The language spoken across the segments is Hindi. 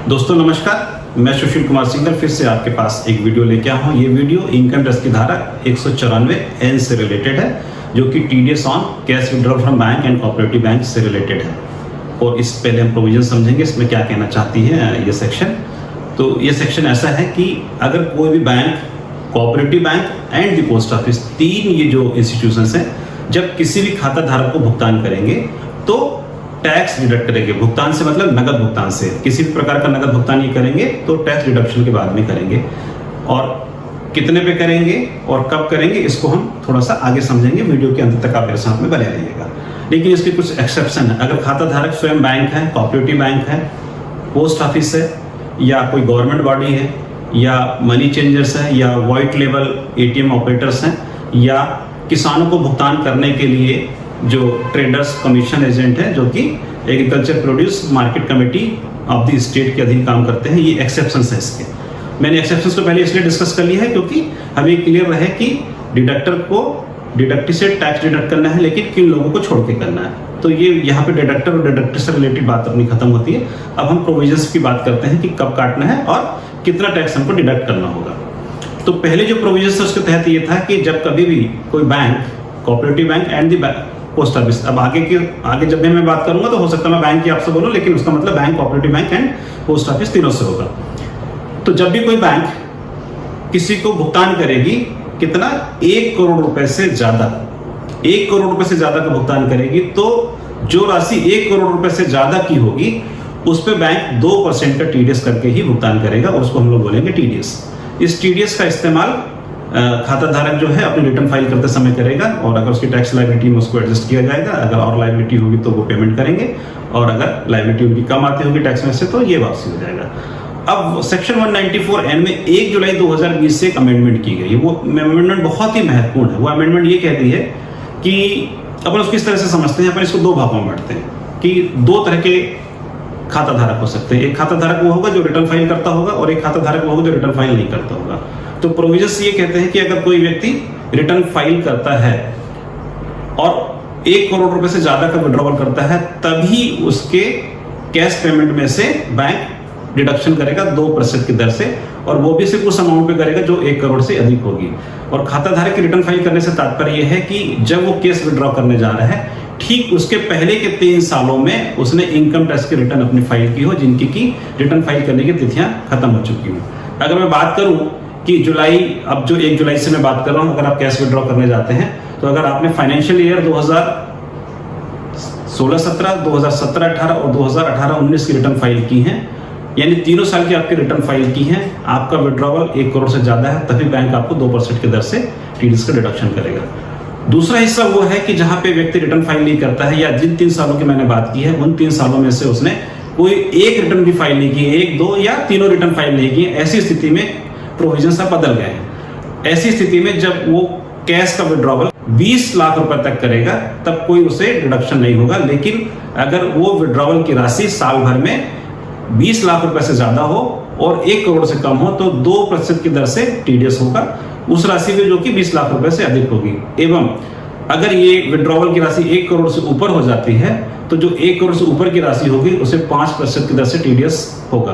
दोस्तों नमस्कार, मैं सुशील कुमार सिंघल फिर से आपके पास एक वीडियो लेके आया हूँ। ये वीडियो इनकम टैक्स की धारा 194N से रिलेटेड है, जो कि TDS on cash withdrawal from bank and cooperative bank से रिलेटेड है। और इस पहले हम प्रोविजन समझेंगे इसमें क्या कहना चाहती है ये सेक्शन। तो ये सेक्शन ऐसा है कि अगर कोई भी bank, cooperative bank and the post office, तीन ये जो इंस्टीट्यूशंस हैं, जब किसी भी खाता धारक को भुगतान करेंगे तो टैक्स डिडक्ट करेंगे। भुगतान से मतलब नगद भुगतान से, किसी भी प्रकार का नगद भुगतान ये करेंगे तो टैक्स डिडक्शन के बाद में करेंगे। और कितने पे करेंगे और कब करेंगे इसको हम थोड़ा सा आगे समझेंगे। वीडियो के अंत तक आप मेरे साथ में बने रहिएगा। लेकिन इसके कुछ एक्सेप्शन है। अगर खाता धारक स्वयं बैंक है, कोऑपरेटिव बैंक है, पोस्ट ऑफिस है, या कोई गवर्नमेंट बॉडी है, या मनी चेंजर्स है, या वाइट लेवल एटीएम ऑपरेटर्स हैं, या किसानों को भुगतान करने के लिए जो ट्रेडर्स कमीशन एजेंट है, जो कि agriculture produce market committee of the state के अधीन काम करते हैं, ये एक्सेप्शंस है इसके। मैंने एक्सेप्शंस को पहले इसलिए डिस्कस कर लिया है क्योंकि हमें क्लियर रहे कि डिडक्टर को डिडक्टी से टैक्स डिडक्ट करना है, लेकिन किन लोगों को छोड़ के करना है। तो ये यहाँ पे डिडक्टर और डिडक्टर से रिलेटेड बात अपनी खत्म होती है। अब हम प्रोविजंस की बात करते हैं कि कब काटना है और कितना टैक्स हमको डिडक्ट करना होगा। तो पहले जो प्रोविजंस उसके तहत ये था कि जब कभी भी कोई bank, cooperative bank and the post office, अब आगे जब भी मैं बात करूंगा तो हो सकता है मैं बैंक की आपसे बोलूं, लेकिन उसका मतलब bank, cooperative bank and post office तीनों से होगा। तो जब भी कोई बैंक किसी को भुगतान करेगी, कितना, 1 करोड़ रुपए से ज्यादा, 1 करोड़ रुपए से ज्यादा का भुगतान करेगी, तो जो राशि 1 करोड़ रुपए से ज्यादा की होगी उस पर बैंक 2% का टीडीएस करके ही भुगतान करेगा, और उसको हम लोग बोलेंगे टीडीएस। इस टीडीएस का इस्तेमाल खाता धारक जो है अपनी रिटर्न फाइल करते समय करेगा, और अगर उसकी टैक्स लायबिलिटी में उसको एडजस्ट किया जाएगा। अगर और लायबिलिटी होगी तो वो पेमेंट करेंगे, और अगर लायबिलिटी उनकी कम आती होगी टैक्स में से तो ये वापसी हो जाएगा। अब सेक्शन 194N में 1 जुलाई 2020 से एक अमेंडमेंट की गई। वो अमेंडमेंट बहुत ही महत्वपूर्ण है। वो अमेंडमेंट ये कहती है कि अपन उसको इस तरह से समझते हैं, अपन इसको दो भागों में बांटते हैं कि 2 तरह के खाता धारक हो सकते हैं। एक खाता धारक वो होगा जो रिटर्न फाइल करता होगा, और एक खाता धारक वो होगा जो रिटर्न फाइल नहीं करता होगा। तो प्रोविजंस ये कहते हैं कि अगर कोई व्यक्ति रिटर्न फाइल करता है और 1 करोड़ रुपए से ज्यादा का विड्रॉवल करता है, तभी उसके कैश पेमेंट में से बैंक डिडक्शन करेगा 2% की दर से, और वो भी सिर्फ उस अमाउंट पे करेगा जो 1 करोड़ से अधिक होगी। और खाता धारक की रिटर्न फाइल करने से तात्पर्य यह है कि जब वो केस विड्रॉ करने जा रहा है, ठीक उसके पहले के 3 सालों में उसने इनकम टैक्स की रिटर्न अपनी फाइल की हो, जिनकी की रिटर्न फाइल करने की तिथियां खत्म हो चुकी हो। अगर मैं बात करूं कि जुलाई, अब जो 1 जुलाई से मैं बात कर रहा हूं, अगर आप कैश विड्रॉ करने जाते हैं तो अगर आपने फाइनेंशियल ईयर 2016-17, 2017-18 और 2018-19 की रिटर्न फाइल की है, यानी तीनों साल की आपकी रिटर्न फाइल की है, आपका विड्रॉवल 1 करोड़ से ज्यादा है, तभी बैंक आपको 2% की दर से टीडीएस का डिडक्शन करेगा। दूसरा हिस्सा वो है कि जहां पे व्यक्ति रिटर्न फाइल नहीं करता है, या जिन 3 सालों की मैंने बात की है, उन 3 सालों में से उसने कोई एक रिटर्न भी फाइल नहीं की, 1, 2 या तीनों रिटर्न फाइल नहीं की, ऐसी स्थिति में प्रोविजन सब बदल गए हैं। ऐसी स्थिति में जब वो कैश का विड्रॉवल 20 लाख रुपए तक करेगा तब कोई उसे डिडक्शन नहीं होगा। लेकिन अगर वो विड्रॉवल की राशि साल भर में 20 लाख रुपए से ज्यादा हो और 1 करोड़ से कम हो तो 2% की दर से टीडीएस होगा उस राशि में जो कि 20 लाख रुपए से अधिक होगी। एवं अगर ये विड्रॉवल की राशि 1 करोड़ से ऊपर हो जाती है तो जो 1 करोड़ से ऊपर की राशि होगी उसे 5% की दर से टीडीएस होगा।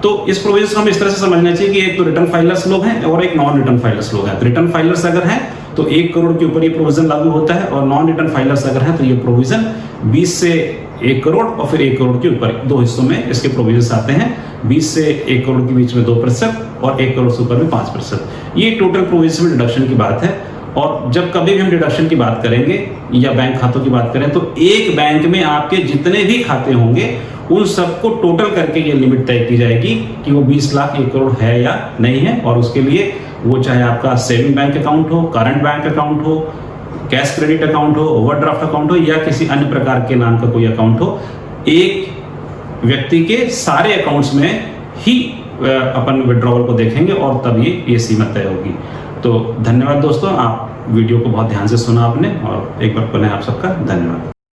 तो इस प्रोविजन को हम इस तरह से समझना चाहिए कि एक तो रिटर्न फाइलर्स लोग हैं और एक नॉन रिटर्न फाइलर्स लोग हैं। रिटर्न फाइलर्स अगर हैं तो 1 करोड़ के ऊपर ये प्रोविजन लागू होता है, और नॉन रिटर्न फाइलर्स अगर हैं तो ये प्रोविजन 20 से 1 करोड़ और फिर 1 करोड़ के ऊपर, 2 हिस्सों में इसके प्रोविजन आते हैं। 20 से 1 करोड़ के बीच में 2% और 1 करोड़ से ऊपर में 5%। ये टोटल प्रोविजन में डिडक्शन की बात है। और जब कभी भी हम डिडक्शन की बात करेंगे या बैंक खातों की बात करें, तो एक बैंक में आपके जितने भी खाते होंगे उन सबको टोटल करके ये लिमिट तय की जाएगी कि वो 20 लाख 1 करोड़ है या नहीं है। और उसके लिए वो चाहे आपका सेविंग बैंक अकाउंट हो, करंट बैंक अकाउंट हो, कैश क्रेडिट अकाउंट हो, ओवरड्राफ्ट अकाउंट हो, या किसी अन्य प्रकार के नाम का कोई अकाउंट हो, एक व्यक्ति के सारे अकाउंट्स में ही अपन विड्रॉवल को देखेंगे और तब ये सीमा तय होगी। तो धन्यवाद दोस्तों, आप वीडियो को बहुत ध्यान से सुना आपने, और एक बार पुनः आप सबका धन्यवाद।